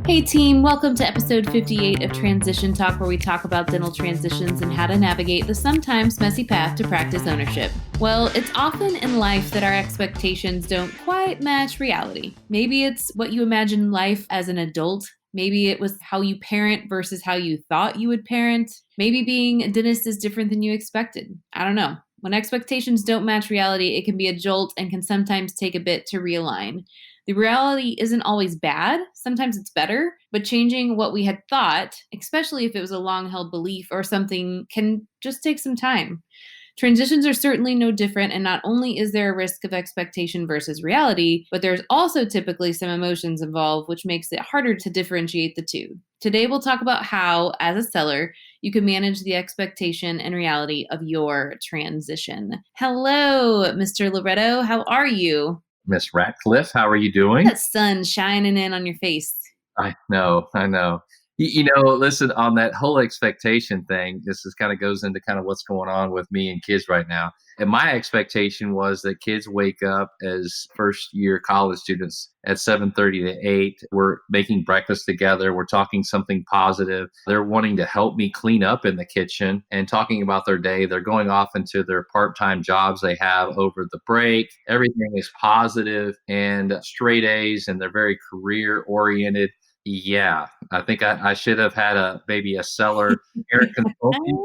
Hey team, welcome to episode 58 of Transition Talk, where we talk about dental transitions and how to navigate the sometimes messy path to practice ownership. Well, it's often in life that our expectations don't quite match reality. Maybe it's what you imagine life as an adult. Maybe it was how you parent versus how you thought you would parent. Maybe being a dentist is different than you expected. I don't know. When expectations don't match reality, it can be a jolt and can sometimes take a bit to realign. The reality isn't always bad. Sometimes it's better, but changing what we had thought, especially if it was a long held belief or something, can just take some time. Transitions are certainly no different, and not only is there a risk of expectation versus reality, but there's also typically some emotions involved, which makes it harder to differentiate the two. Today, we'll talk about how, as a seller, you can manage the expectation and reality of your transition. Hello, Mr. Loretto. How are you? Miss Ratcliffe, how are you doing? That sun shining in on your face. I know. Listen, on that whole expectation thing, this is kind of goes into kind of what's going on with me and kids right now. And my expectation was that kids wake up as first year college students at 7:30 to 8. We're making breakfast together. We're talking something positive. They're wanting to help me clean up in the kitchen and talking about their day. They're going off into their part-time jobs they have over the break. Everything is positive and straight A's, and they're very career oriented. Yeah, I think I should have had maybe a seller parent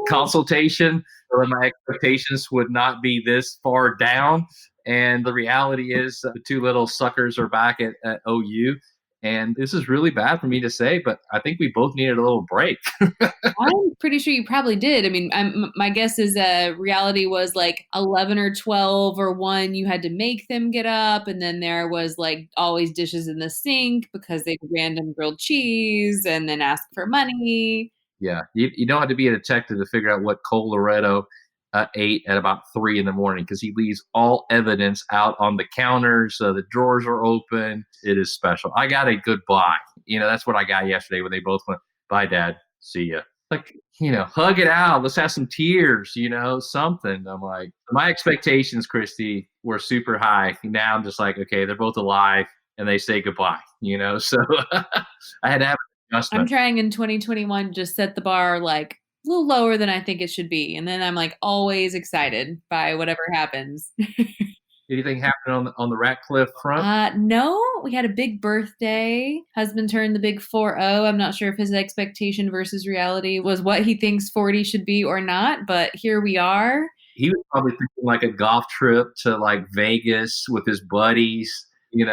consultation so that my expectations would not be this far down. And the reality is, the two little suckers are back at OU. And this is really bad for me to say, but I think we both needed a little break. I'm pretty sure you probably did. I mean, my guess is reality was like 11 or 12 or 1. You had to make them get up. And then there was like always dishes in the sink because they random grilled cheese and then ask for money. Yeah, you don't have to be a detective to figure out what Cole Loretto ate at about 3 in the morning because he leaves all evidence out on the counters. The drawers are open. It is special. I got a good bye. That's what I got yesterday when they both went, "Bye, Dad. See ya." Like, hug it out. Let's have some tears, something. I'm like, my expectations, Christy, were super high. Now I'm just like, okay, they're both alive and they say goodbye, so I had to have an I'm adjustment. trying in 2021 just set the bar like a little lower than I think it should be. And then I'm like always excited by whatever happens. Anything happen on the Ratcliffe front? No, we had a big birthday. Husband turned the big 40. I'm not sure if his expectation versus reality was what he thinks 40 should be or not, but here we are. He was probably thinking like a golf trip to like Vegas with his buddies, 3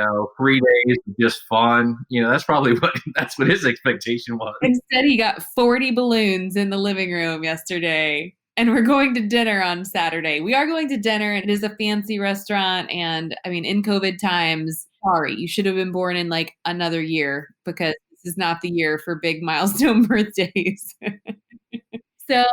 days of just fun. That's what his expectation was. Instead, he got 40 balloons in the living room yesterday. And we're going to dinner on Saturday. We are going to dinner. It is a fancy restaurant. And I mean, in COVID times, sorry, you should have been born in like another year because this is not the year for big milestone birthdays. So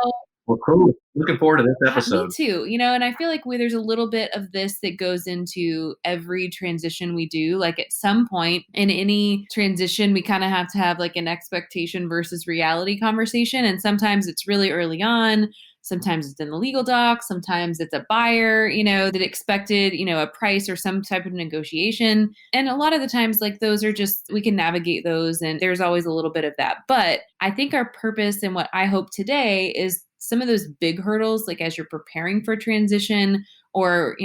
Well, cool. Looking forward to this me episode. too, and I feel like there's a little bit of this that goes into every transition we do. Like at some point in any transition, we kind of have to have like an expectation versus reality conversation. And sometimes it's really early on. Sometimes it's in the legal doc. Sometimes it's a buyer, that expected, a price or some type of negotiation. And a lot of the times, like those are just, we can navigate those. And there's always a little bit of that. But I think our purpose and what I hope today is some of those big hurdles, like as you're preparing for transition, or,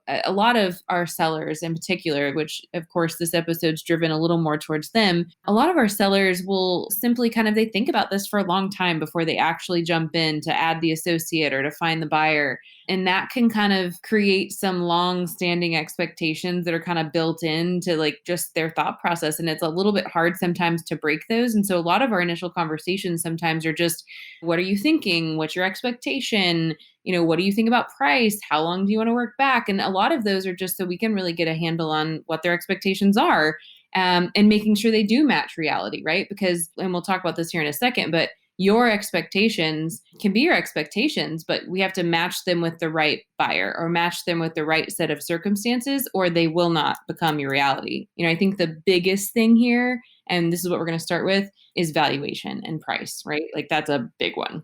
a lot of our sellers in particular, which of course this episode's driven a little more towards them. A lot of our sellers will simply they think about this for a long time before they actually jump in to add the associate or to find the buyer. And that can kind of create some long-standing expectations that are kind of built into like just their thought process. And it's a little bit hard sometimes to break those. And so a lot of our initial conversations sometimes are just, what are you thinking? What's your expectation? What do you think about price? How long do you want to work back? And a lot of those are just so we can really get a handle on what their expectations are, and making sure they do match reality, right? Because, and we'll talk about this here in a second, but your expectations can be your expectations, but we have to match them with the right buyer or match them with the right set of circumstances, or they will not become your reality. I think the biggest thing here, and this is what we're going to start with, is valuation and price, right? Like that's a big one.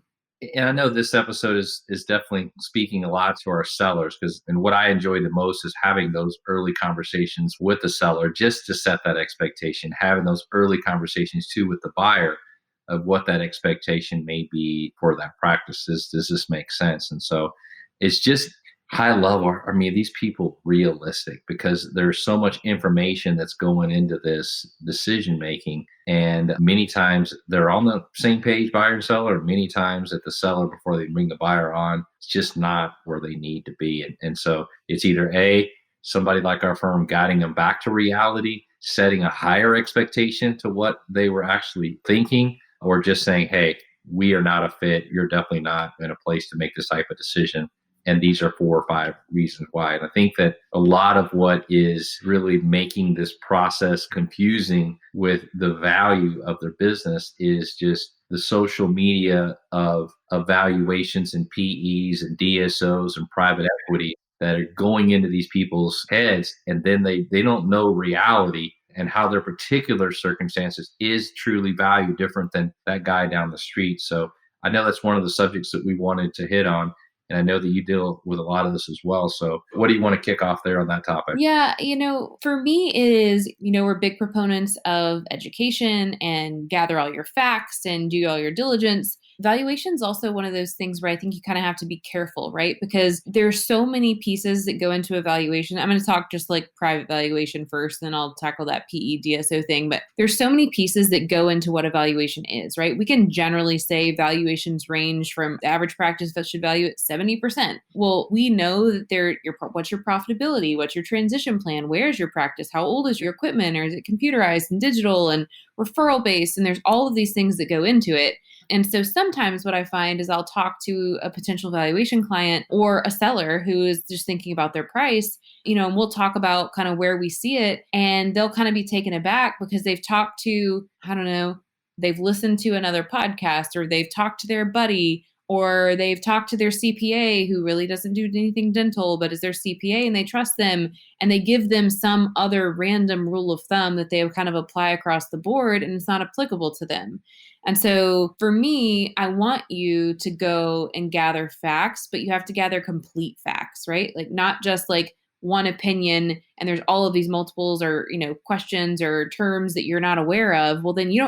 And I know this episode is definitely speaking a lot to our sellers because, and what I enjoy the most is having those early conversations with the seller just to set that expectation, having those early conversations too with the buyer of what that expectation may be for that practice. Does this make sense? And so it's just high level. I mean, these people realistic because there's so much information that's going into this decision making. And many times they're on the same page, buyer and seller. Many times at the seller before they bring the buyer on, it's just not where they need to be. And so it's either A, somebody like our firm guiding them back to reality, setting a higher expectation to what they were actually thinking, or just saying, hey, we are not a fit. You're definitely not in a place to make this type of decision. And these are 4 or 5 reasons why. And I think that a lot of what is really making this process confusing with the value of their business is just the social media of evaluations and PEs and DSOs and private equity that are going into these people's heads. And then they don't know reality and how their particular circumstances is truly value different than that guy down the street. So I know that's one of the subjects that we wanted to hit on. And I know that you deal with a lot of this as well. So what do you want to kick off there on that topic? Yeah, for me it is, we're big proponents of education and gather all your facts and do all your diligence. Valuation is also one of those things where I think you kind of have to be careful, right? Because there's so many pieces that go into evaluation. I'm going to talk just like private valuation first, then I'll tackle that PE DSO thing. But there's so many pieces that go into what evaluation is, right? We can generally say valuations range from the average practice that should value at 70%. Well, we know that what's your profitability? What's your transition plan? Where's your practice? How old is your equipment? Or is it computerized and digital and referral based? And there's all of these things that go into it. And so sometimes what I find is I'll talk to a potential valuation client or a seller who is just thinking about their price, and we'll talk about kind of where we see it. And they'll kind of be taken aback because they've talked to, I don't know, they've listened to another podcast or they've talked to their buddy or they've talked to their CPA who really doesn't do anything dental, but is their CPA and they trust them and they give them some other random rule of thumb that they kind of apply across the board and it's not applicable to them. And so for me, I want you to go and gather facts, but you have to gather complete facts, right? Like not just like one opinion and there's all of these multiples or, questions or terms that you're not aware of. Well, then you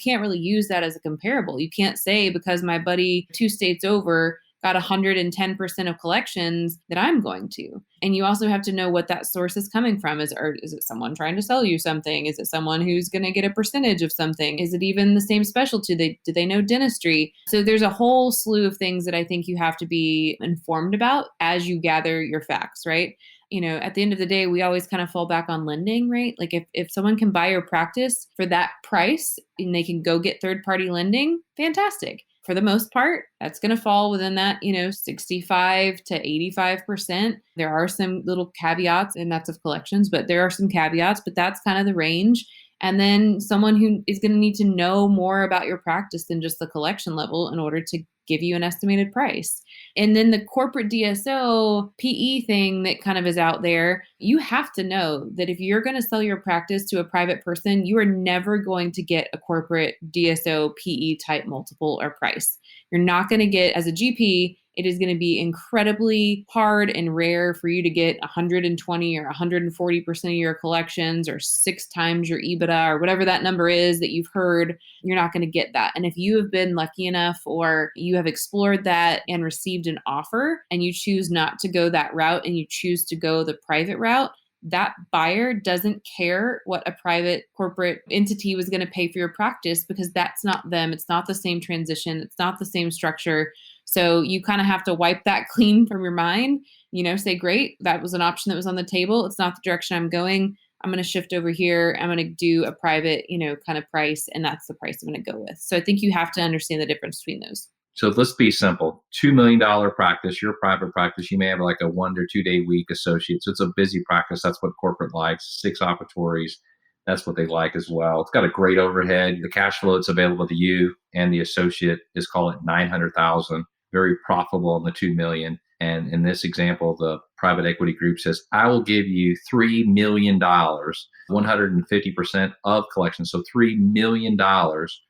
can't really use that as a comparable. You can't say because my buddy 2 states over got 110% of collections that I'm going to. And you also have to know what that source is coming from. Is it someone trying to sell you something? Is it someone who's going to get a percentage of something? Is it even the same specialty? Do they know dentistry? So there's a whole slew of things that I think you have to be informed about as you gather your facts, right? At the end of the day, we always kind of fall back on lending, right? Like if someone can buy your practice for that price and they can go get third-party lending, fantastic. For the most part, that's going to fall within that, 65 to 85%. There are some little caveats, and that's of collections, but there are some caveats, but that's kind of the range. And then someone who is going to need to know more about your practice than just the collection level in order to give you an estimated price. And then the corporate DSO PE thing that kind of is out there, you have to know that if you're going to sell your practice to a private person, you are never going to get a corporate DSO PE type multiple or price. You're not going to get, as a GP, it is going to be incredibly hard and rare for you to get 120 or 140% of your collections or 6 times your EBITDA or whatever that number is that you've heard. You're not going to get that. And if you have been lucky enough or you have explored that and received an offer and you choose not to go that route and you choose to go the private route, that buyer doesn't care what a private corporate entity was going to pay for your practice because that's not them. It's not the same transition. It's not the same structure. So you kind of have to wipe that clean from your mind, say, great, that was an option that was on the table. It's not the direction I'm going. I'm going to shift over here. I'm going to do a private, kind of price. And that's the price I'm going to go with. So I think you have to understand the difference between those. So let's be simple. $2 million practice, your private practice, you may have like a 1 to 2 day week associate. So it's a busy practice. That's what corporate likes. 6 operatories. That's what they like as well. It's got a great overhead. The cash flow that's available to you and the associate is, call it 900,000. Very profitable on the 2 million. And in this example, the private equity group says, I will give you $3 million, 150% of collection. So $3 million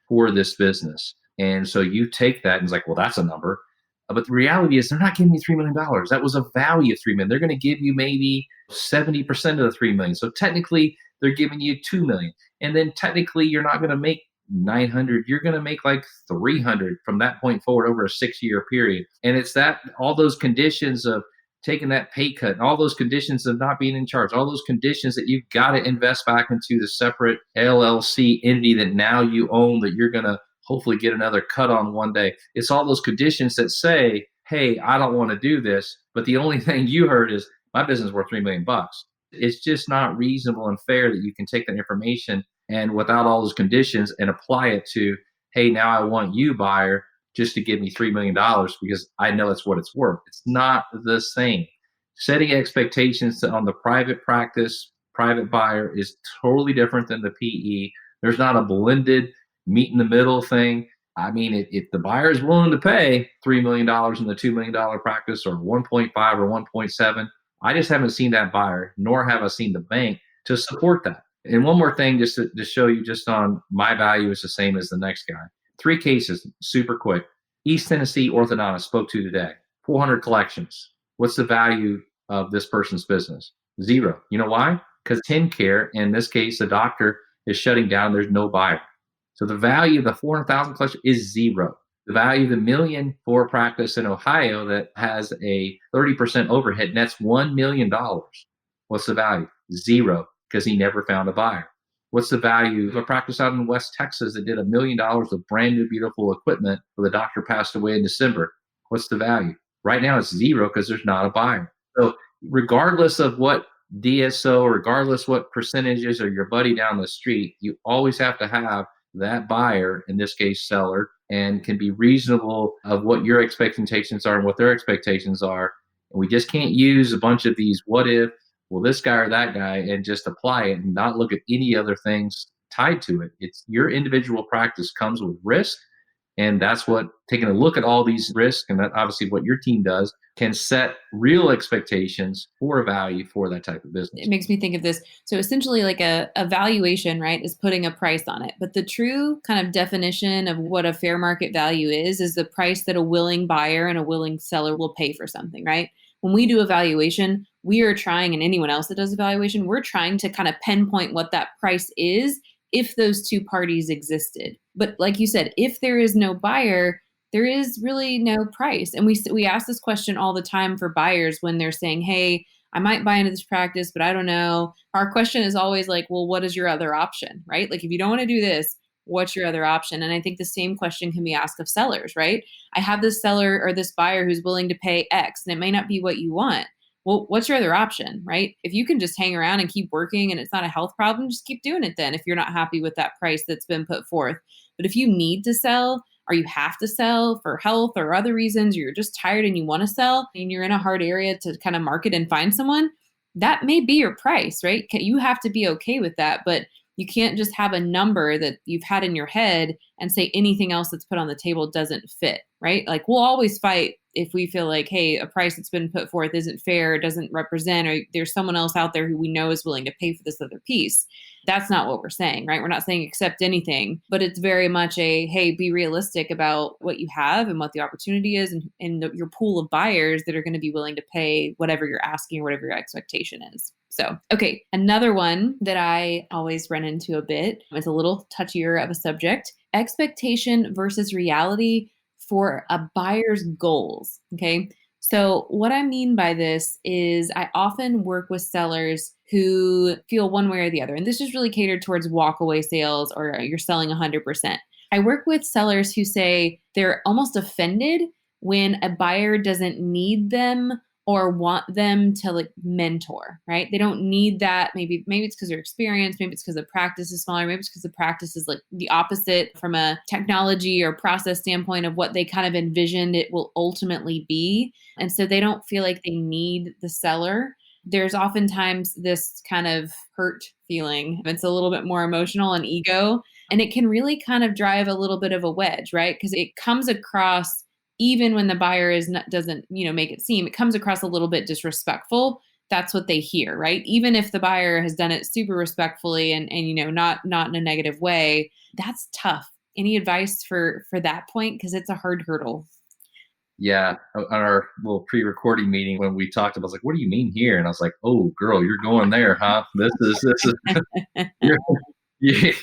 for this business. And so you take that and it's like, well, that's a number. But the reality is they're not giving you $3 million. That was a value of 3 million. They're going to give you maybe 70% of the 3 million. So technically they're giving you 2 million. And then technically you're not going to make 900. You're going to make like 300 from that point forward over a 6 year period. And it's that all those conditions of taking that pay cut, and all those conditions of not being in charge, all those conditions that you've got to invest back into the separate LLC entity that now you own, that you're going to hopefully get another cut on one day. It's all those conditions that say, hey, I don't want to do this. But the only thing you heard is my business is worth 3 million bucks. It's just not reasonable and fair that you can take that information and without all those conditions and apply it to, hey, now I want you, buyer, just to give me $3 million because I know it's what it's worth. It's not the same. Setting expectations on the private practice, private buyer is totally different than the PE. There's not a blended meet in the middle thing. I mean, if the buyer is willing to pay $3 million in the $2 million practice or 1.5 or 1.7, I just haven't seen that buyer, nor have I seen the bank to support that. And one more thing, just to show you just on my value is the same as the next guy. 3 cases, super quick. East Tennessee orthodontist spoke to today, 400 collections. What's the value of this person's business? Zero. You know why? Because TennCare, in this case, the doctor is shutting down. There's no buyer. So the value of the 400,000 collection is zero. The value of the million for a practice in Ohio that has a 30% overhead nets $1 million. What's the value? Zero, because he never found a buyer. What's the value of a practice out in West Texas that did $1 million of brand new, beautiful equipment where the doctor passed away in December? What's the value? Right now it's zero because there's not a buyer. So regardless of what DSO, regardless what percentages or your buddy down the street, you always have to have that buyer, in this case seller, and can be reasonable of what your expectations are and what their expectations are. And we just can't use a bunch of these what if, well, this guy or that guy, and just apply it and not look at any other things tied to it. It's your individual practice comes with risk. And that's what taking a look at all these risks, and that obviously what your team does, can set real expectations for a value for that type of business. It makes me think of this. So essentially like a valuation, right, is putting a price on it. But the true kind of definition of what a fair market value is the price that a willing buyer and a willing seller will pay for something, right? When we do a valuation, we are trying, and anyone else that does a valuation, we're trying to kind of pinpoint what that price is if those two parties existed. But like you said, if there is no buyer, there is really no price. And we ask this question all the time for buyers when they're saying, hey, I might buy into this practice, but I don't know. Our question is always like, well, what is your other option, right? Like if you don't want to do this, what's your other option? And I think the same question can be asked of sellers, right? I have this seller or this buyer who's willing to pay X, and it may not be what you want. Well, what's your other option, right? If you can just hang around and keep working and it's not a health problem, just keep doing it then if you're not happy with that price that's been put forth. But if you need to sell, or you have to sell for health or other reasons, or you're just tired and you want to sell and you're in a hard area to kind of market and find someone, that may be your price, right? You have to be okay with that, but you can't just have a number that you've had in your head and say anything else that's put on the table doesn't fit, right? Like we'll always fight if we feel like, hey, a price that's been put forth isn't fair, doesn't represent, or there's someone else out there who we know is willing to pay for this other piece. That's not what we're saying, right? We're not saying accept anything, but it's very much a, hey, be realistic about what you have and what the opportunity is and your pool of buyers that are going to be willing to pay whatever you're asking or whatever your expectation is. So, okay, another one that I always run into a bit, it's a little touchier of a subject, expectation versus reality for a buyer's goals, okay? So what I mean by this is I often work with sellers who feel one way or the other, and this is really catered towards walkaway sales or you're selling 100%. I work with sellers who say they're almost offended when a buyer doesn't need them or want them to like mentor, right? They don't need that. Maybe it's because they're experienced. Maybe it's because the practice is smaller. Maybe it's because the practice is like the opposite from a technology or process standpoint of what they kind of envisioned it will ultimately be. And so they don't feel like they need the seller. There's oftentimes this kind of hurt feeling. It's a little bit more emotional and ego. And it can really kind of drive a little bit of a wedge, right? Because it comes across, even when the buyer doesn't make it seem, it comes across a little bit disrespectful. That's what they hear, right? Even if the buyer has done it super respectfully and not in a negative way, that's tough Any advice for that point? Because it's a hard hurdle. Yeah, on our little pre-recording meeting when we talked about, I was like, "What do you mean here?" And I was like, "Oh, girl, you're going there, huh? This is you're you,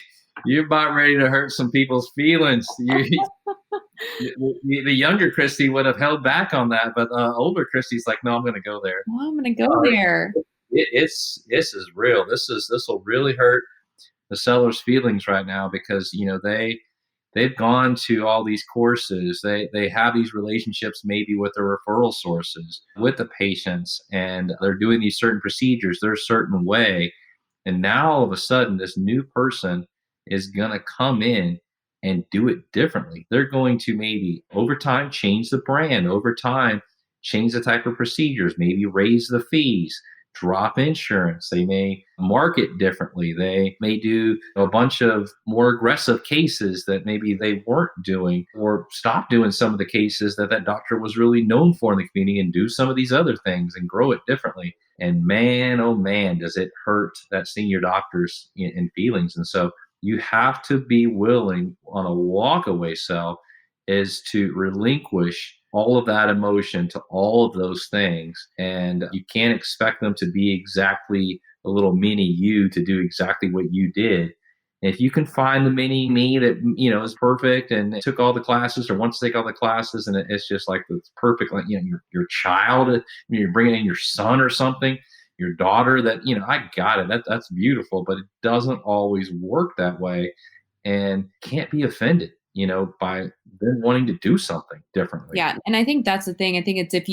you're about ready to hurt some people's feelings." The younger Christy would have held back on that, but older Christy's like, "No, I'm going to go there." Well, I'm gonna go No, there. it's this is real. This will really hurt the seller's feelings right now because they've gone to all these courses. They have these relationships maybe with the referral sources, with the patients, and they're doing these certain procedures their certain way. And now all of a sudden, this new person is going to come in and do it differently. They're going to maybe over time change the brand, over time change the type of procedures, maybe raise the fees, drop insurance. They may market differently. They may do a bunch of more aggressive cases that maybe they weren't doing, or stop doing some of the cases that that doctor was really known for in the community and do some of these other things and grow it differently. And man, oh man, does it hurt that senior doctor's in feelings. And so you have to be willing on a walkaway sell is to relinquish all of that emotion to all of those things. And you can't expect them to be exactly a little mini you to do exactly what you did. And if you can find the mini me that is perfect and took all the classes or wants to take all the classes, and it's just like it's perfect, like your child, you're bringing in your son or something, your daughter, that I got it. That's beautiful, but it doesn't always work that way, and can't be offended, by them wanting to do something differently. Yeah. And I think that's the thing. I think it's if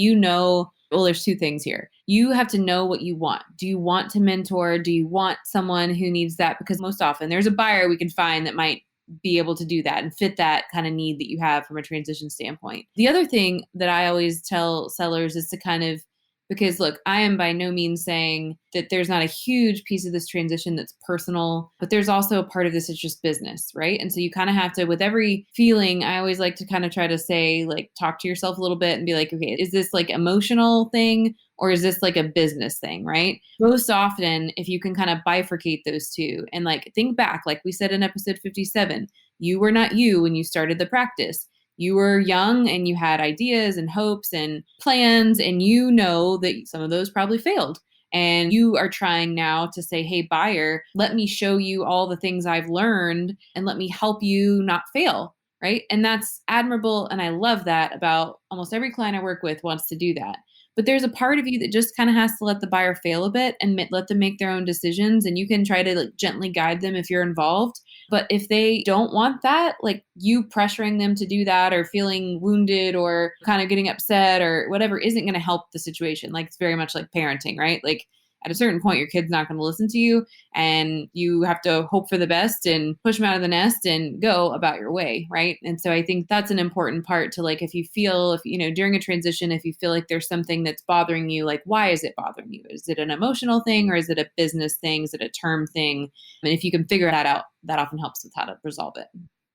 well, there's two things here. You have to know what you want. Do you want to mentor? Do you want someone who needs that? Because most often there's a buyer we can find that might be able to do that and fit that kind of need that you have from a transition standpoint. The other thing that I always tell sellers is to kind of, because look, I am by no means saying that there's not a huge piece of this transition that's personal, but there's also a part of this that's just business, right? And so you kind of have to, with every feeling, I always like to kind of try to say, like, talk to yourself a little bit and be like, okay, is this like emotional thing or is this like a business thing, right? Most often, if you can kind of bifurcate those two and like think back, like we said in episode 57, you were not you when you started the practice. You were young and you had ideas and hopes and plans, and you know that some of those probably failed. And you are trying now to say, hey, buyer, let me show you all the things I've learned and let me help you not fail. Right. And that's admirable. And I love that about almost every client I work with wants to do that. But there's a part of you that just kind of has to let the buyer fail a bit and let them make their own decisions. And you can try to like gently guide them if you're involved. But if they don't want that, like you pressuring them to do that or feeling wounded or kind of getting upset or whatever isn't going to help the situation. Like it's very much like parenting, right? Like at a certain point, your kid's not going to listen to you and you have to hope for the best and push them out of the nest and go about your way, right? And so I think that's an important part to like, if you feel, if, during a transition, if you feel like there's something that's bothering you, like, why is it bothering you? Is it an emotional thing or is it a business thing? Is it a term thing? And if you can figure that out, that often helps with how to resolve it.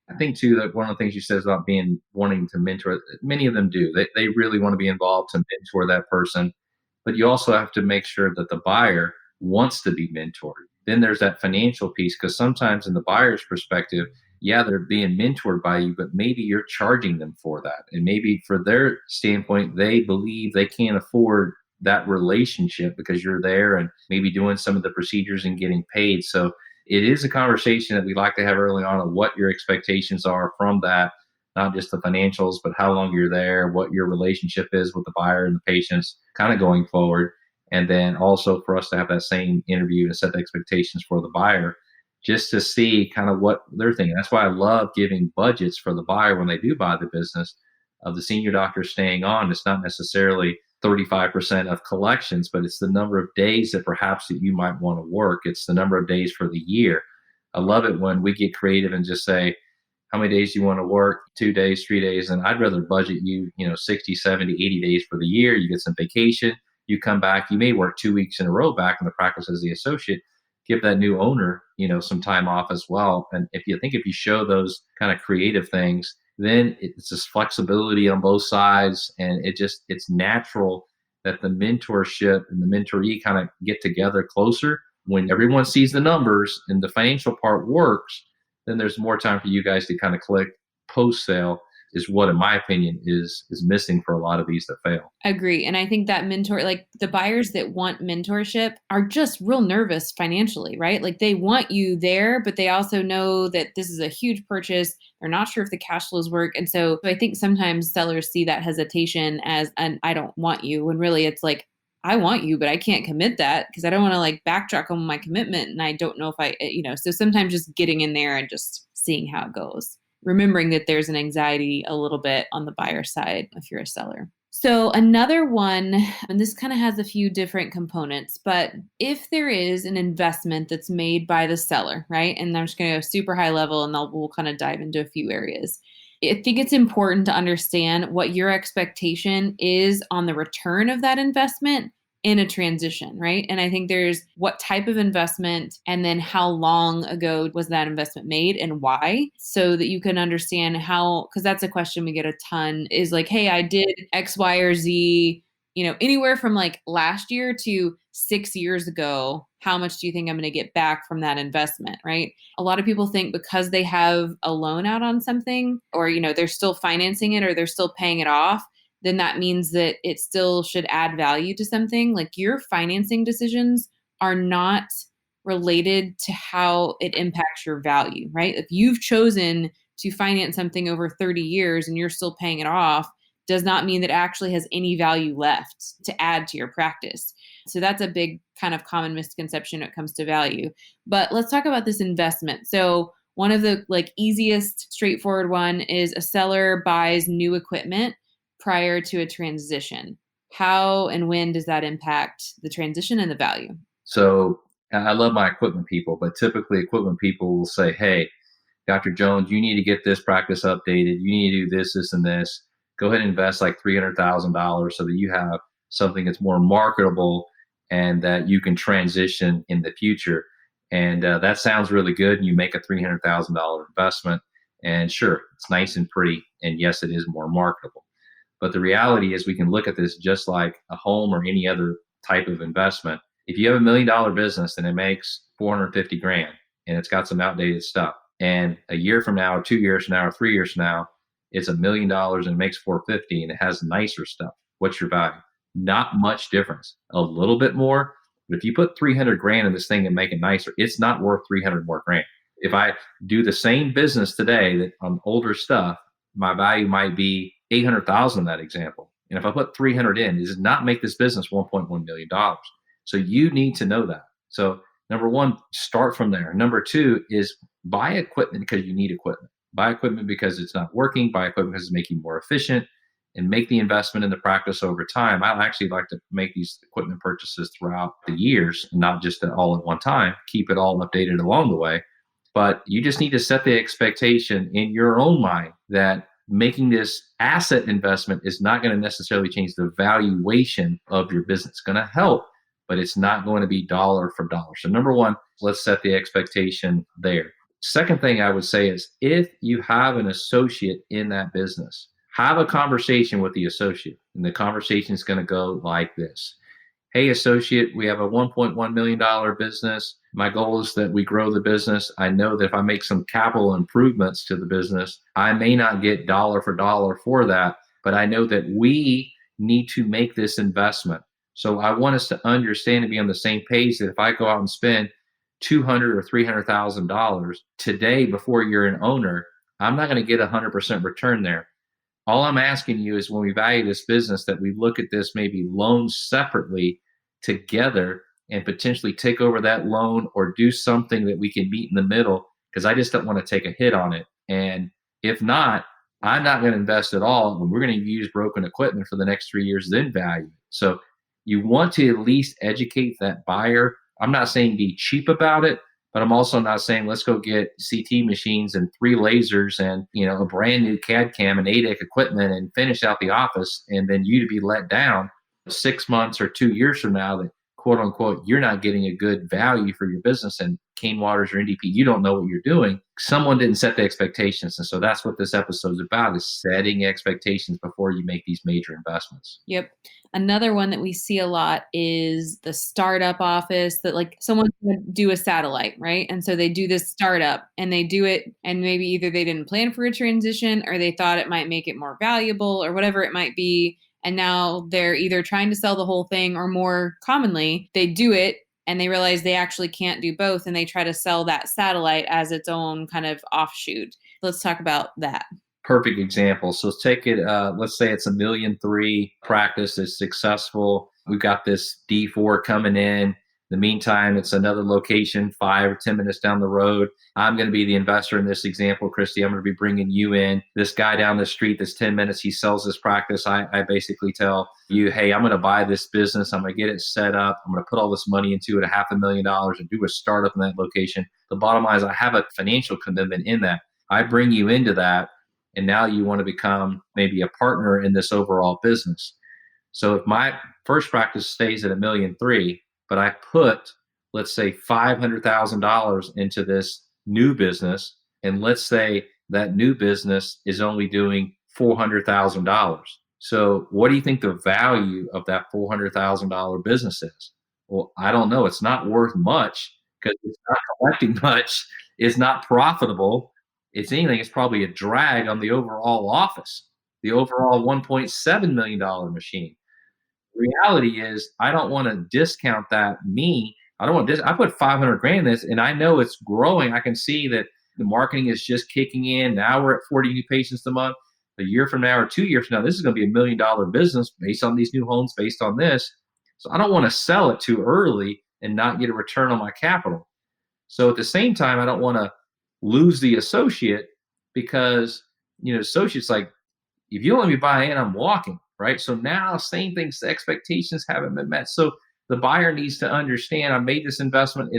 I think too that one of the things you said about wanting to mentor, many of them do. They really want to be involved to mentor that person, but you also have to make sure that the buyer wants to be mentored. Then there's that financial piece, because sometimes in the buyer's perspective, yeah, they're being mentored by you, but maybe you're charging them for that. And maybe for their standpoint, they believe they can't afford that relationship because you're there and maybe doing some of the procedures and getting paid. So it is a conversation that we like to have early on of what your expectations are from that, not just the financials, but how long you're there, what your relationship is with the buyer and the patients kind of going forward. And then also for us to have that same interview and set the expectations for the buyer just to see kind of what they're thinking. That's why I love giving budgets for the buyer when they do buy the business of the senior doctor staying on. It's not necessarily 35% of collections, but it's the number of days that perhaps that you might want to work. It's the number of days for the year. I love it when we get creative and just say, how many days do you want to work? 2 days, 3 days. And I'd rather budget you, 60, 70, 80 days for the year. You get some vacation. You come back. You may work 2 weeks in a row back in the practice as the associate. Give that new owner, some time off as well. And if you show those kind of creative things, then it's this flexibility on both sides. And it's natural that the mentorship and the mentoree kind of get together closer. When everyone sees the numbers and the financial part works, then there's more time for you guys to kind of click post sale is what, in my opinion, is missing for a lot of these that fail. Agree. And I think that mentor, like the buyers that want mentorship are just real nervous financially, right? Like they want you there, but they also know that this is a huge purchase. They're not sure if the cash flows work. And so I think sometimes sellers see that hesitation as an I don't want you, when really it's like, I want you, but I can't commit that because I don't want to like backtrack on my commitment. And I don't know if so sometimes just getting in there and just seeing how it goes, remembering that there's an anxiety a little bit on the buyer side if you're a seller. So another one, and this kind of has a few different components, but if there is an investment that's made by the seller, right? And I'm just going to go super high level and we'll kind of dive into a few areas. I think it's important to understand what your expectation is on the return of that investment in a transition, right? And I think there's what type of investment and then how long ago was that investment made and why, so that you can understand how, because that's a question we get a ton is like, hey, I did X, Y, or Z, anywhere from like last year to 6 years ago. How much do you think I'm going to get back from that investment, right? A lot of people think because they have a loan out on something or, they're still financing it or they're still paying it off, then that means that it still should add value to something. Like your financing decisions are not related to how it impacts your value, right? If you've chosen to finance something over 30 years and you're still paying it off, does not mean that it actually has any value left to add to your practice. So that's a big kind of common misconception when it comes to value. But let's talk about this investment. So one of the like easiest, straightforward one is a seller buys new equipment prior to a transition. How and when does that impact the transition and the value? So I love my equipment people, but typically equipment people will say, hey, Dr. Jones, you need to get this practice updated. You need to do this, this, and this. Go ahead and invest like $300,000 so that you have something that's more marketable and that you can transition in the future. And that sounds really good. And you make a $300,000 investment. And sure, it's nice and pretty. And yes, it is more marketable. But the reality is, we can look at this just like a home or any other type of investment. If you have $1 million business and it makes 450 grand and it's got some outdated stuff, and a year from now, or 2 years from now, or 3 years from now, it's $1 million and it makes 450 and it has nicer stuff, what's your value? Not much difference. A little bit more, but if you put 300 grand in this thing and make it nicer, it's not worth 300 more grand. If I do the same business today that on older stuff, my value might be 800,000 in that example. And if I put 300 in, it does not make this business $1.1 million. So you need to know that. So number one, start from there. Number two is buy equipment because you need equipment. Buy equipment because it's not working. Buy equipment because it's making you more efficient, and make the investment in the practice over time. I actually like to make these equipment purchases throughout the years, not just all at one time. Keep it all updated along the way. But you just need to set the expectation in your own mind that making this asset investment is not going to necessarily change the valuation of your business. It's going to help, but it's not going to be dollar for dollar. So number one, let's set the expectation there. Second thing I would say is, if you have an associate in that business, have a conversation with the associate. And the conversation is going to go like this. Hey, associate, we have a $1.1 million business. My goal is that we grow the business. I know that if I make some capital improvements to the business, I may not get dollar for that, but I know that we need to make this investment. So I want us to understand and be on the same page that if I go out and spend $200,000 or $300,000 today before you're an owner, I'm not going to get 100% return there. All I'm asking you is, when we value this business, that we look at this maybe loans separately together and potentially take over that loan or do something that we can meet in the middle, because I just don't want to take a hit on it. And if not, I'm not going to invest at all. And we're going to use broken equipment for the next 3 years, then value. So you want to at least educate that buyer. I'm not saying be cheap about it, but I'm also not saying let's go get CT machines and 3 lasers and a brand new CAD cam and ADEC equipment and finish out the office, and then you to be let down 6 months or 2 years from now that, quote unquote, you're not getting a good value for your business and Kane Waters or NDP, you don't know what you're doing. Someone didn't set the expectations. And so that's what this episode is about, is setting expectations before you make these major investments. Yep. Another one that we see a lot is the startup office that like someone's going to do a satellite, right? And so they do this startup and they do it, and maybe either they didn't plan for a transition or they thought it might make it more valuable or whatever it might be. And now they're either trying to sell the whole thing, or more commonly, they do it and they realize they actually can't do both, and they try to sell that satellite as its own kind of offshoot. Let's talk about that. Perfect example. So take it, let's say it's a 1,300,000 practice is successful. We've got this D4 coming in. In the meantime, it's another location 5 or 10 minutes down the road. I'm going to be the investor in this example, Christy. I'm going to be bringing you in. This guy down the street that's 10 minutes, he sells this practice. I basically tell you, hey, I'm going to buy this business. I'm going to get it set up. I'm going to put all this money into it, $500,000, and do a startup in that location. The bottom line is I have a financial commitment in that. I bring you into that, and now you want to become maybe a partner in this overall business. So if my first practice stays at 1,300,000, but I put, let's say, $500,000 into this new business, and let's say that new business is only doing $400,000. So what do you think the value of that $400,000 business is? Well, I don't know. It's not worth much because it's not collecting much. It's not profitable. It's anything, it's probably a drag on the overall office, the overall $1.7 million machine. The reality is, I don't want to discount that. I don't want this. I put 500 grand in this, and I know it's growing. I can see that the marketing is just kicking in. Now we're at 40 new patients a month. A year from now or 2 years from now, this is going to be $1 million business based on these new homes, based on this. So I don't want to sell it too early and not get a return on my capital. So at the same time, I don't want to lose the associate, because associates, like, if you let me buy in, I'm walking, right? So now same things, the expectations haven't been met. So the buyer needs to understand, I made this investment.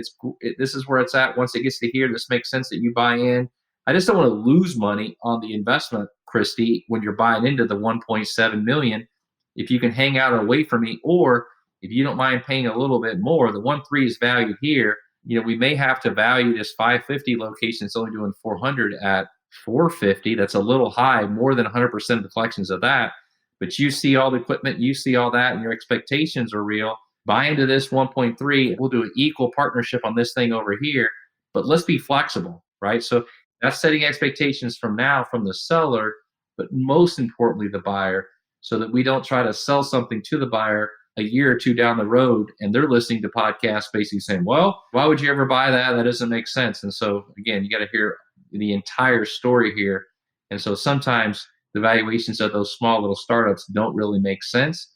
This is where it's at. Once it gets to here, this makes sense that you buy in. I just don't want to lose money on the investment, Christy, when you're buying into the 1.7 million. If you can hang out and wait for me, or if you don't mind paying a little bit more, the 1.3 is valued here. We may have to value this 550 location. It's only doing 400 at 450. That's a little high, more than 100% of the collections of that. But you see all the equipment, you see all that, and your expectations are real. Buy into this 1.3. We'll do an equal partnership on this thing over here, but let's be flexible, right? So that's setting expectations from now from the seller, but most importantly, the buyer, so that we don't try to sell something to the buyer a year or two down the road, and they're listening to podcasts basically saying, well, why would you ever buy that? That doesn't make sense. And so again, you got to hear the entire story here. And so sometimes the valuations of those small little startups don't really make sense.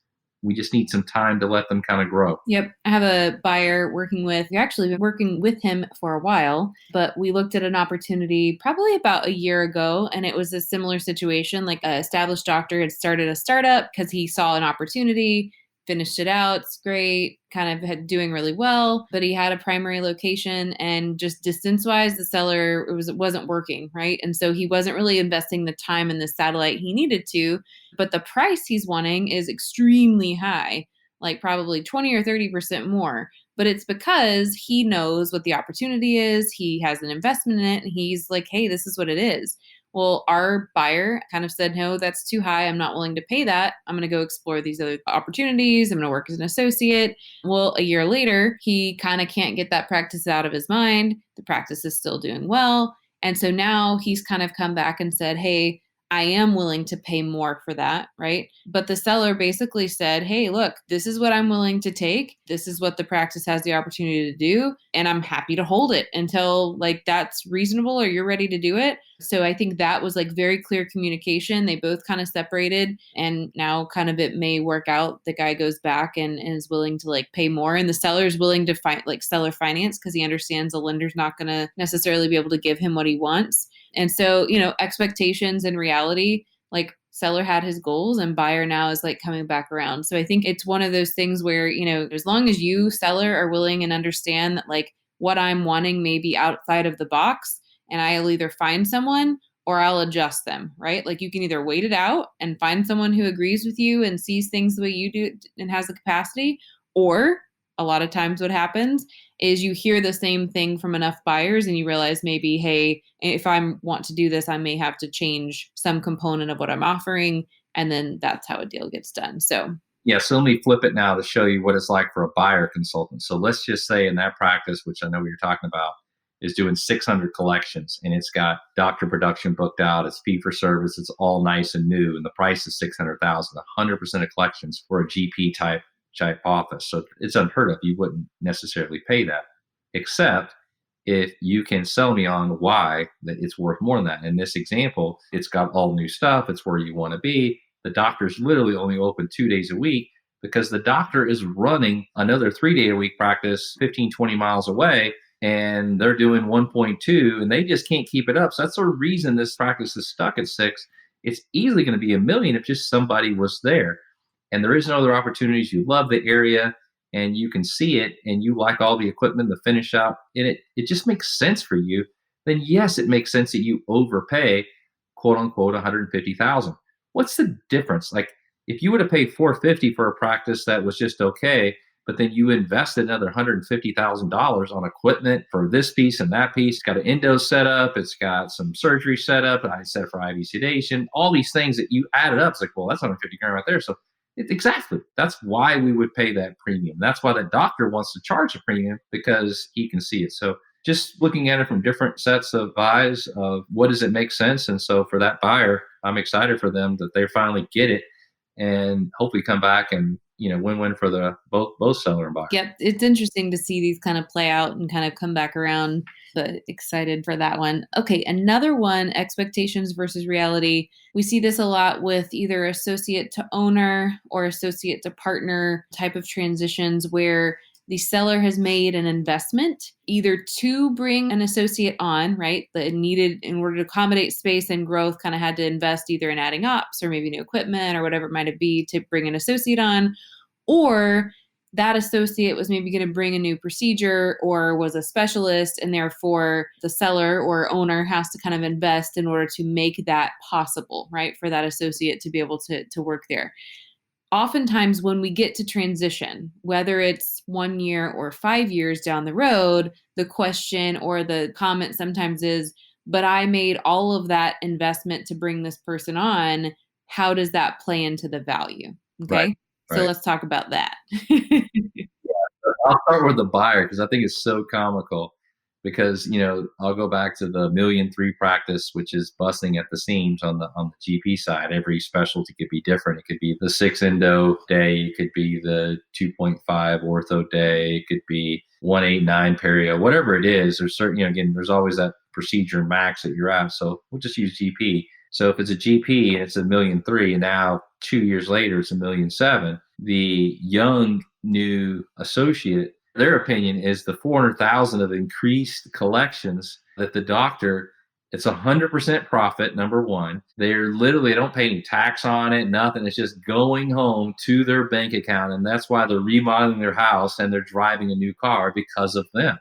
We just need some time to let them kind of grow. Yep. I have a buyer we've actually been working with him for a while, but we looked at an opportunity probably about a year ago, and it was a similar situation. Like, an established doctor had started a startup because he saw an opportunity, finished it out. It's great, kind of doing really well, but he had a primary location, and just distance wise, the seller, it wasn't working, right? And so he wasn't really investing the time in the satellite he needed to, but the price he's wanting is extremely high, like probably 20 or 30% more. But it's because he knows what the opportunity is. He has an investment in it, and he's like, hey, this is what it is. Well, our buyer kind of said, no, that's too high. I'm not willing to pay that. I'm going to go explore these other opportunities. I'm going to work as an associate. Well, a year later, he kind of can't get that practice out of his mind. The practice is still doing well. And so now he's kind of come back and said, hey, I am willing to pay more for that, right? But the seller basically said, hey, look, this is what I'm willing to take. This is what the practice has the opportunity to do. And I'm happy to hold it until like that's reasonable or you're ready to do it. So I think that was like very clear communication. They both kind of separated, and now kind of it may work out. The guy goes back and is willing to like pay more, and the seller's willing to find like seller finance because he understands the lender's not going to necessarily be able to give him what he wants. And so, expectations and reality, like seller had his goals and buyer now is like coming back around. So I think it's one of those things where, as long as you, seller, are willing and understand that like what I'm wanting may be outside of the box, and I'll either find someone or I'll adjust them, right? Like you can either wait it out and find someone who agrees with you and sees things the way you do and has the capacity, or a lot of times what happens is you hear the same thing from enough buyers and you realize maybe, hey, if I want to do this, I may have to change some component of what I'm offering. And then that's how a deal gets done. So, Yeah, so let me flip it now to show you what it's like for a buyer consultant. So let's just say in that practice, which I know what you're talking about, is doing 600 collections and it's got doctor production booked out, it's fee for service, it's all nice and new, and the price is 600,000, 100% of collections for a GP type office. So it's unheard of. You wouldn't necessarily pay that, except if you can sell me on why that it's worth more than that. In this example, it's got all new stuff, it's where you want to be. The doctor's literally only open 2 days a week because the doctor is running another 3 day a week practice 15, 20 miles away, and they're doing 1.2 and they just can't keep it up. So that's the reason this practice is stuck at 6. It's easily going to be 1 million if just somebody was there. And there is no other opportunities. You love the area and you can see it and you like all the equipment, the finish out, and it just makes sense for you. Then yes, it makes sense that you overpay, quote unquote, 150,000. What's the difference? Like if you would have paid 450 for a practice that was just okay, but then you invested another $150,000 on equipment for this piece and that piece. It's got an endo set up, it's got some surgery set up, I set for IV sedation, all these things that you added up. It's like, well, that's 150 grand right there. So exactly. That's why we would pay that premium. That's why the doctor wants to charge a premium because he can see it. So just looking at it from different sets of eyes of what does it make sense. And so for that buyer, I'm excited for them that they finally get it and hopefully come back and win-win for the both seller and buyer. yep, it's interesting to see these kind of play out and kind of come back around, but excited for that one. Okay, another one, expectations versus reality. We see this a lot with either associate to owner or associate to partner type of transitions where the seller has made an investment either to bring an associate on, right? That needed in order to accommodate space and growth, kind of had to invest either in adding ops or maybe new equipment or whatever it might be to bring an associate on, or that associate was maybe going to bring a new procedure or was a specialist, and therefore the seller or owner has to kind of invest in order to make that possible, right? For that associate to be able to work there. Oftentimes when we get to transition, whether it's 1 year or 5 years down the road, the question or the comment sometimes is, but I made all of that investment to bring this person on. How does that play into the value? Right. Okay. So Right. let's talk about that. I'll start with the buyer because I think it's so comical. Because I'll go back to the 1,000,003 practice, which is busting at the seams on the GP side. Every specialty could be different. It could be the 6 endo day, it could be the 2.5 ortho day, it could be 189 perio, whatever it is. There's certain, again, there's always that procedure max that you're at. So we'll just use GP. So if it's a GP and it's 1,000,003, and now 2 years later it's 1,000,007, the young new associate, their opinion is the 400,000 of increased collections that the doctor, it's 100% profit. Number one, they're literally, they don't pay any tax on it, nothing. It's just going home to their bank account. And that's why they're remodeling their house and they're driving a new car because of them.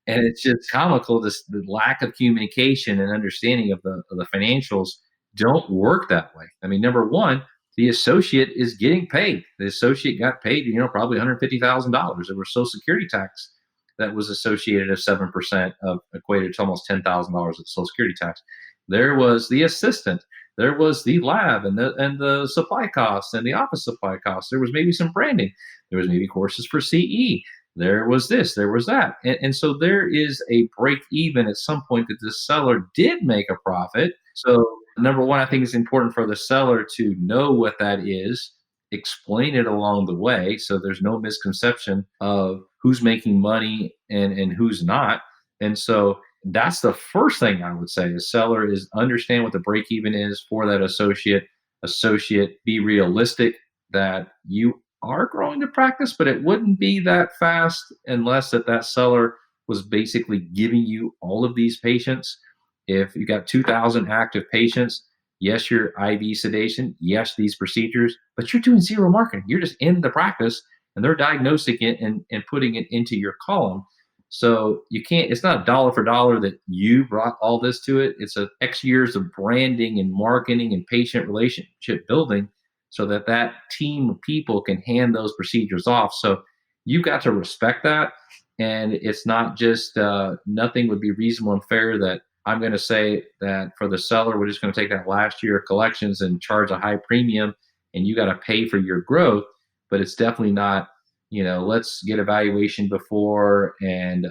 And it's just comical, this the lack of communication and understanding of the financials don't work that way. I mean, number one, the associate is getting paid. The associate got paid, probably $150,000. There was Social Security tax that was associated of 7% of equated to almost $10,000 of Social Security tax. There was the assistant. There was the lab and the supply costs and the office supply costs. There was maybe some branding. There was maybe courses for CE. There was this, there was that. And so there is a break even at some point that the seller did make a profit. So number one, I think it's important for the seller to know what that is, explain it along the way so there's no misconception of who's making money and who's not. And so that's the first thing I would say. The seller is understand what the break even is for that associate. Associate, be realistic that you are growing the practice, but it wouldn't be that fast unless that seller was basically giving you all of these patients. If you got 2,000 active patients, yes, your IV sedation, yes, these procedures, but you're doing zero marketing. You're just in the practice and they're diagnosing it and putting it into your column. So you can't, it's not dollar for dollar that you brought all this to it. It's a X years of branding and marketing and patient relationship building so that team of people can hand those procedures off. So you got to respect that. And it's not just nothing would be reasonable and fair that I'm going to say that for the seller, we're just going to take that last year of collections and charge a high premium and you got to pay for your growth. But it's definitely not, let's get a valuation before. And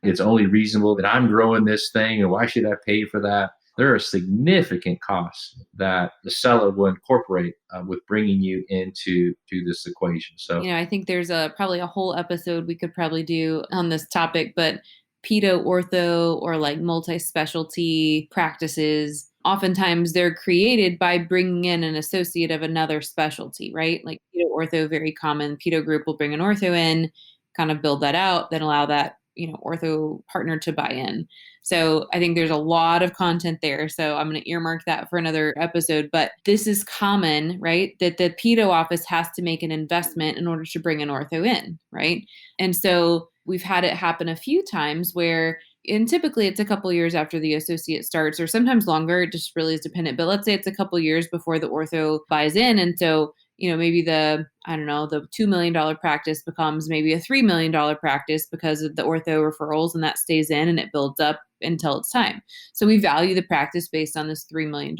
it's only reasonable that I'm growing this thing. And why should I pay for that? There are significant costs that the seller will incorporate with bringing you into this equation. So I think there's probably a whole episode we could probably do on this topic, but pedo ortho or like multi-specialty practices, oftentimes they're created by bringing in an associate of another specialty, right? Like pedo ortho, very common. Pedo group will bring an ortho in, kind of build that out, then allow that, ortho partner to buy in. So I think there's a lot of content there. So I'm going to earmark that for another episode. But this is common, right? That the pedo office has to make an investment in order to bring an ortho in, right? And so we've had it happen a few times where, and typically it's a couple years after the associate starts, or sometimes longer. It just really is dependent. But let's say it's a couple years before the ortho buys in. And so maybe the $2 million practice becomes maybe a $3 million practice because of the ortho referrals, and that stays in and it builds up until it's time. So we value the practice based on this $3 million.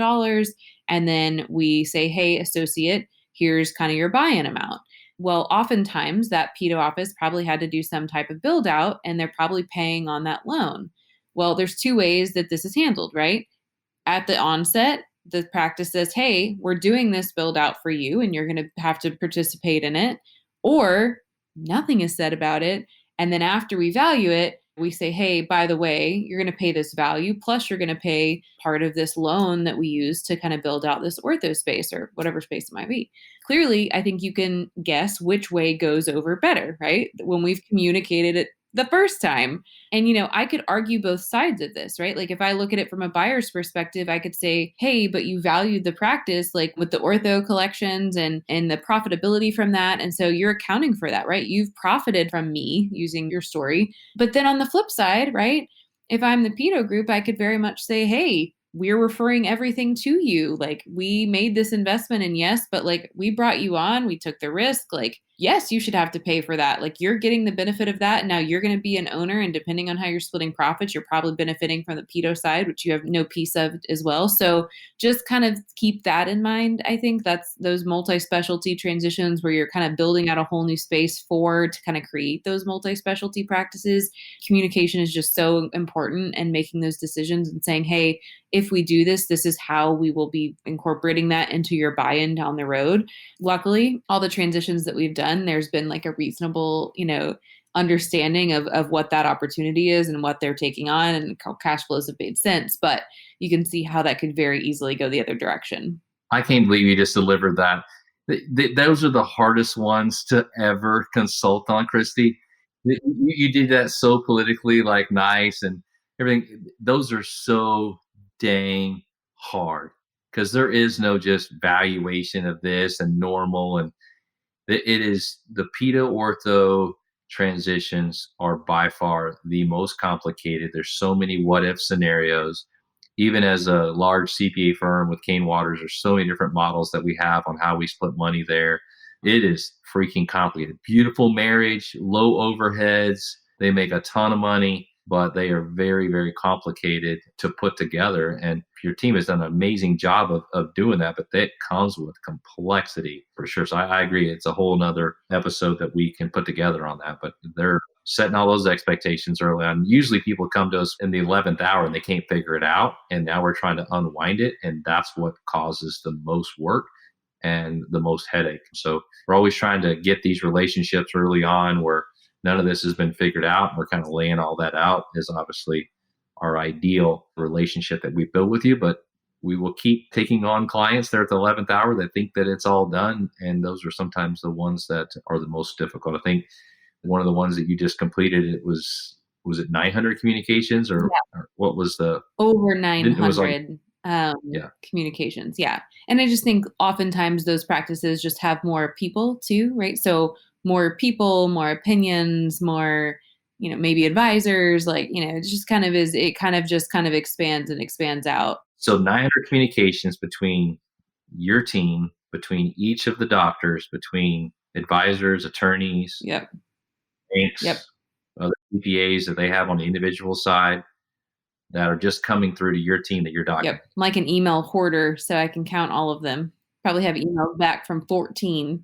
And then we say, hey, associate, here's kind of your buy-in amount. Well, oftentimes that pedo office probably had to do some type of build out and they're probably paying on that loan. Well, there's two ways that this is handled, right? At the onset, the practice says, hey, we're doing this build out for you and you're going to have to participate in it. Or nothing is said about it. And then after we value it, we say, hey, by the way, you're going to pay this value, plus you're going to pay part of this loan that we use to kind of build out this ortho space or whatever space it might be. Clearly, I think you can guess which way goes over better, right? When we've communicated it the first time. And, I could argue both sides of this, right? Like if I look at it from a buyer's perspective, I could say, hey, but you valued the practice like with the ortho collections and the profitability from that. And so you're accounting for that, right? You've profited from me using your story. But then on the flip side, right? If I'm the pedo group, I could very much say, hey, we're referring everything to you. Like we made this investment and yes, but like we brought you on, we took the risk. Like, yes, you should have to pay for that. Like you're getting the benefit of that. Now you're going to be an owner. And depending on how you're splitting profits, you're probably benefiting from the pedo side, which you have no piece of as well. So just kind of keep that in mind. I think that's those multi-specialty transitions where you're kind of building out a whole new space to kind of create those multi-specialty practices. Communication is just so important and making those decisions and saying, hey, if we do this, this is how we will be incorporating that into your buy-in down the road. Luckily, all the transitions that we've done, there's been like a reasonable, understanding of what that opportunity is and what they're taking on and how cash flows have made sense. But you can see how that could very easily go the other direction. I can't believe you just delivered that. Those are the hardest ones to ever consult on, Christy. You did that so politically, like nice and everything. Those are so dang hard because there is no just valuation of this and normal. And it is the pedo ortho transitions are by far the most complicated. There's so many what if scenarios. Even as a large CPA firm with Kane Waters, there's so many different models that we have on how we split money there. It is freaking complicated. Beautiful marriage, low overheads. They make a ton of money, but they are very, very complicated to put together. And your team has done an amazing job of doing that, but that comes with complexity for sure. So I agree. It's a whole nother episode that we can put together on that, but they're setting all those expectations early on. Usually people come to us in the 11th hour and they can't figure it out. And now we're trying to unwind it. And that's what causes the most work and the most headache. So we're always trying to get these relationships early on where none of this has been figured out. We're kind of laying all that out is obviously our ideal relationship that we build with you, but we will keep taking on clients there at the 11th hour that think that it's all done. And those are sometimes the ones that are the most difficult. I think one of the ones that you just completed, was it 900 communications or what was the over it was like 900 communications. Yeah. And I just think oftentimes those practices just have more people too, right? So more people, more opinions, more, maybe advisors, like, it just kind of is, it kind of just kind of expands and expands out. So 900 communications between your team, between each of the doctors, between advisors, attorneys, Yep. banks, Yep. CPAs that they have on the individual side that are just coming through to your team that you're Yep. documenting. I'm like an email hoarder, so I can count all of them. Probably have emails back from 14.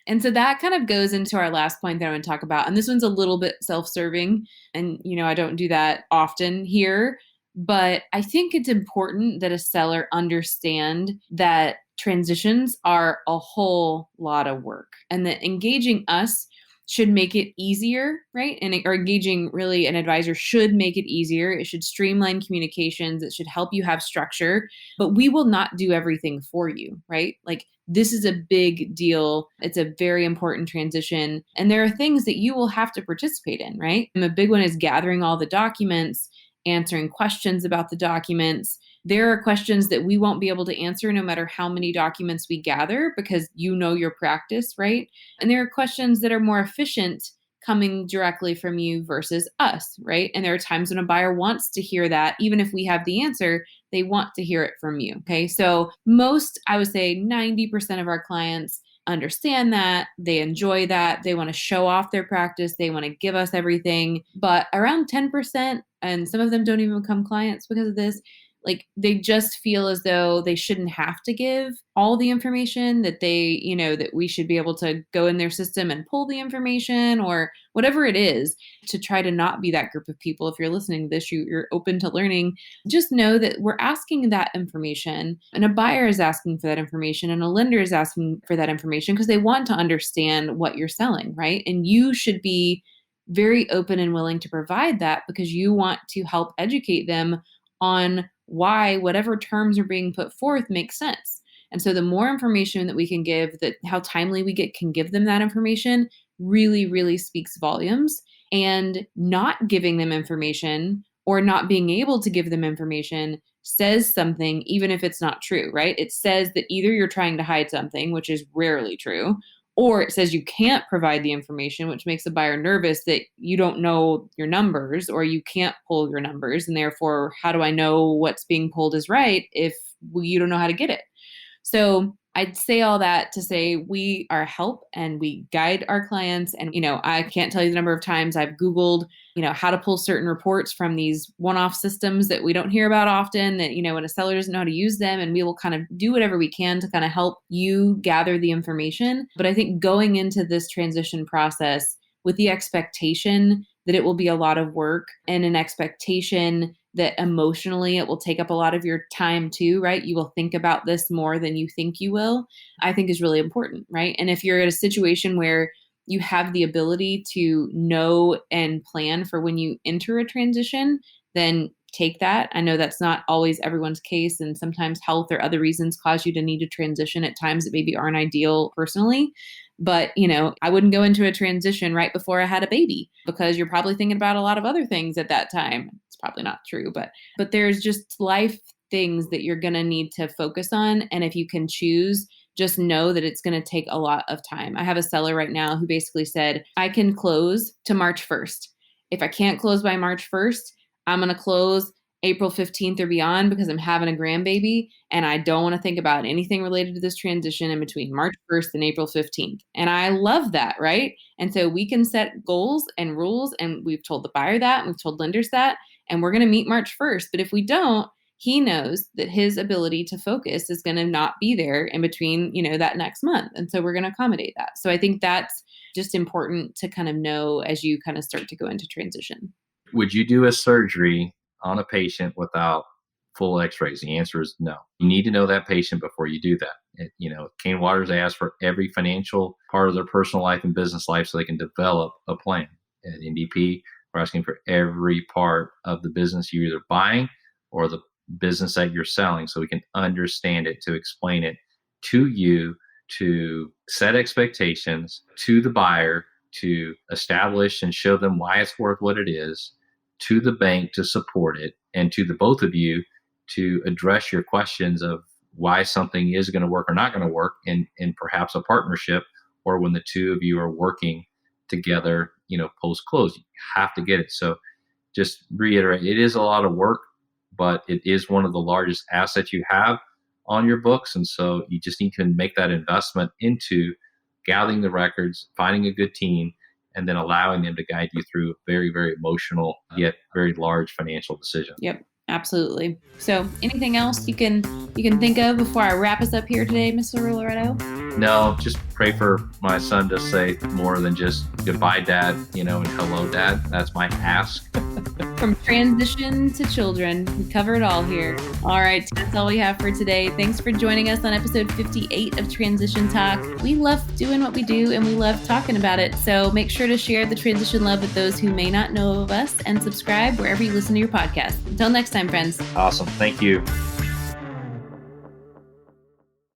And so that kind of goes into our last point that I want to talk about. And this one's a little bit self-serving. And, I don't do that often here, but I think it's important that a seller understand that transitions are a whole lot of work and that engaging us should make it easier, right? And or engaging really an advisor should make it easier. It should streamline communications. It should help you have structure, but we will not do everything for you, right? Like this is a big deal. It's a very important transition. And there are things that you will have to participate in, right? And a big one is gathering all the documents, answering questions about the documents. There are questions that we won't be able to answer no matter how many documents we gather because your practice, right? And there are questions that are more efficient coming directly from you versus us, right? And there are times when a buyer wants to hear that, even if we have the answer, they want to hear it from you. Okay. So most, I would say 90% of our clients understand that. They enjoy that. They want to show off their practice. They want to give us everything. But around 10%, and some of them don't even become clients because of this, like they just feel as though they shouldn't have to give all the information that that we should be able to go in their system and pull the information or whatever it is to try to not be that group of people. If you're listening to this, you're open to learning. Just know that we're asking that information and a buyer is asking for that information and a lender is asking for that information because they want to understand what you're selling, right? And you should be very open and willing to provide that because you want to help educate them on why whatever terms are being put forth makes sense. And so the more information that we can give, that how timely can give them that information really, really speaks volumes. And not giving them information or not being able to give them information says something, even if it's not true, right? It says that either you're trying to hide something, which is rarely true, or it says you can't provide the information, which makes a buyer nervous that you don't know your numbers or you can't pull your numbers. And therefore, how do I know what's being pulled is right if you don't know how to get it? So I'd say all that to say we are help and we guide our clients. And, I can't tell you the number of times I've Googled, how to pull certain reports from these one-off systems that we don't hear about often that, when a seller doesn't know how to use them, and we will kind of do whatever we can to kind of help you gather the information. But I think going into this transition process with the expectation that it will be a lot of work and an expectation that emotionally it will take up a lot of your time too, right? You will think about this more than you think you will, I think is really important, right? And if you're in a situation where you have the ability to know and plan for when you enter a transition, then take that. I know that's not always everyone's case, and sometimes health or other reasons cause you to need to transition at times that maybe aren't ideal personally. But, I wouldn't go into a transition right before I had a baby because you're probably thinking about a lot of other things at that time. It's probably not true, but there's just life things that you're going to need to focus on. And if you can choose, just know that it's going to take a lot of time. I have a seller right now who basically said, I can close to March 1st. If I can't close by March 1st, I'm going to close April 15th or beyond because I'm having a grandbaby and I don't want to think about anything related to this transition in between March 1st and April 15th. And I love that, right? And so we can set goals and rules, and we've told the buyer that, and we've told lenders that, and we're going to meet March 1st. But if we don't, he knows that his ability to focus is going to not be there in between, that next month. And so we're going to accommodate that. So I think that's just important to kind of know as you kind of start to go into transition. Would you do a surgery on a patient without full x-rays? The answer is no. You need to know that patient before you do that. Kane Waters asks for every financial part of their personal life and business life so they can develop a plan. At NDP, we're asking for every part of the business you're either buying or the business that you're selling so we can understand it, to explain it to you, to set expectations to the buyer, to establish and show them why it's worth what it is, to the bank to support it, and to the both of you to address your questions of why something is going to work or not going to work in perhaps a partnership, or when the two of you are working together, post close. You have to get it. So just reiterate, it is a lot of work, but it is one of the largest assets you have on your books. And so you just need to make that investment into gathering the records, finding a good team, and then allowing them to guide you through a very, very emotional yet very large financial decision. Yep. Absolutely. So anything else you can think of before I wrap us up here today, Mr. Loretto? No, just pray for my son to say more than just goodbye, dad, and hello, dad. That's my ask. From transition to children, we cover it all here. All right, that's all we have for today. Thanks for joining us on episode 58 of Transition Talk. We love doing what we do and we love talking about it. So make sure to share the transition love with those who may not know of us and subscribe wherever you listen to your podcast. Until next time, friends. Awesome. Thank you.